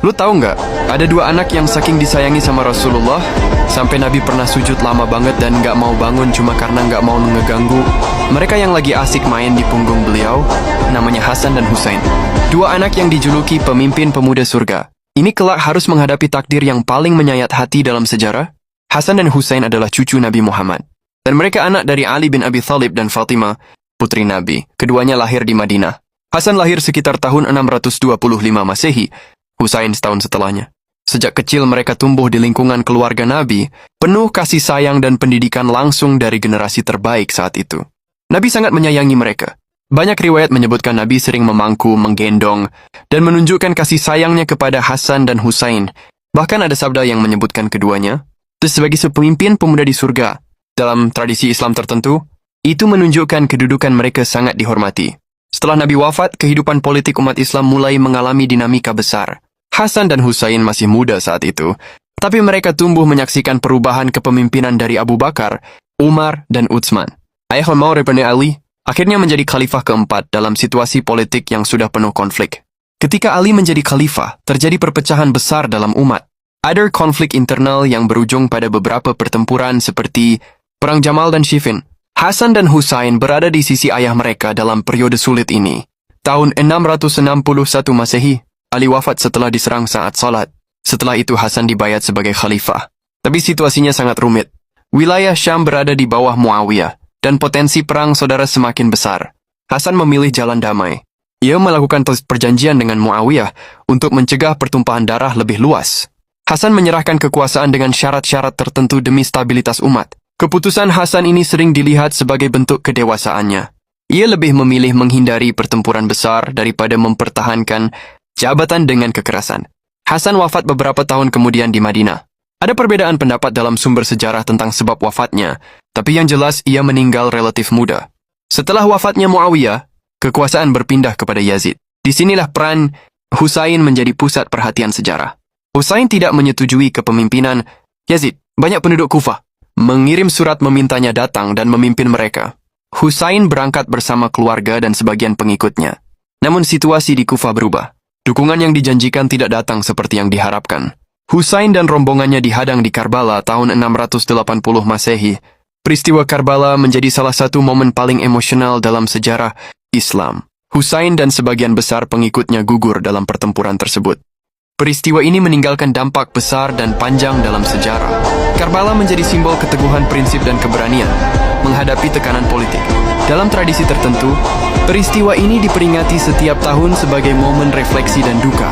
Lu tahu nggak, ada dua anak yang saking disayangi sama Rasulullah, sampai Nabi pernah sujud lama banget dan nggak mau bangun cuma karena nggak mau ngeganggu mereka yang lagi asik main di punggung beliau, namanya Hasan dan Husain. Dua anak yang dijuluki pemimpin pemuda surga. Ini kelak harus menghadapi takdir yang paling menyayat hati dalam sejarah. Hasan dan Husain adalah cucu Nabi Muhammad. Dan mereka anak dari Ali bin Abi Thalib dan Fatimah, putri Nabi. Keduanya lahir di Madinah. Hasan lahir sekitar tahun 625 Masehi, Husain setahun setelahnya. Sejak kecil mereka tumbuh di lingkungan keluarga Nabi, penuh kasih sayang dan pendidikan langsung dari generasi terbaik saat itu. Nabi sangat menyayangi mereka. Banyak riwayat menyebutkan Nabi sering memangku, menggendong, dan menunjukkan kasih sayangnya kepada Hasan dan Husain. Bahkan ada sabda yang menyebutkan keduanya. Terus sebagai pemimpin pemuda di surga, dalam tradisi Islam tertentu, itu menunjukkan kedudukan mereka sangat dihormati. Setelah Nabi wafat, kehidupan politik umat Islam mulai mengalami dinamika besar. Hasan dan Husain masih muda saat itu, tapi mereka tumbuh menyaksikan perubahan kepemimpinan dari Abu Bakar, Umar, dan Utsman. Ayah Maud bin Ali akhirnya menjadi khalifah keempat dalam situasi politik yang sudah penuh konflik. Ketika Ali menjadi khalifah, terjadi perpecahan besar dalam umat. Ada konflik internal yang berujung pada beberapa pertempuran seperti Perang Jamal dan Siffin. Hasan dan Husain berada di sisi ayah mereka dalam periode sulit ini. Tahun 661 Masehi, Ali wafat setelah diserang saat salat. Setelah itu Hasan dibayat sebagai khalifah. Tapi situasinya sangat rumit. Wilayah Syam berada di bawah Muawiyah, dan potensi perang saudara semakin besar. Hasan memilih jalan damai. Ia melakukan perjanjian dengan Muawiyah untuk mencegah pertumpahan darah lebih luas. Hasan menyerahkan kekuasaan dengan syarat-syarat tertentu demi stabilitas umat. Keputusan Hasan ini sering dilihat sebagai bentuk kedewasaannya. Ia lebih memilih menghindari pertempuran besar daripada mempertahankan jabatan dengan kekerasan. Hasan wafat beberapa tahun kemudian di Madinah. Ada perbedaan pendapat dalam sumber sejarah tentang sebab wafatnya, tapi yang jelas ia meninggal relatif muda. Setelah wafatnya Muawiyah, kekuasaan berpindah kepada Yazid. Disinilah peran Husain menjadi pusat perhatian sejarah. Husain tidak menyetujui kepemimpinan Yazid. Banyak penduduk Kufah mengirim surat memintanya datang dan memimpin mereka. Husain berangkat bersama keluarga dan sebagian pengikutnya. Namun situasi di Kufah berubah. Dukungan yang dijanjikan tidak datang seperti yang diharapkan. Husain dan rombongannya dihadang di Karbala tahun 680 Masehi. Peristiwa Karbala menjadi salah satu momen paling emosional dalam sejarah Islam. Husain dan sebagian besar pengikutnya gugur dalam pertempuran tersebut. Peristiwa ini meninggalkan dampak besar dan panjang dalam sejarah. Karbala menjadi simbol keteguhan prinsip dan keberanian menghadapi tekanan politik. Dalam tradisi tertentu, peristiwa ini diperingati setiap tahun sebagai momen refleksi dan duka.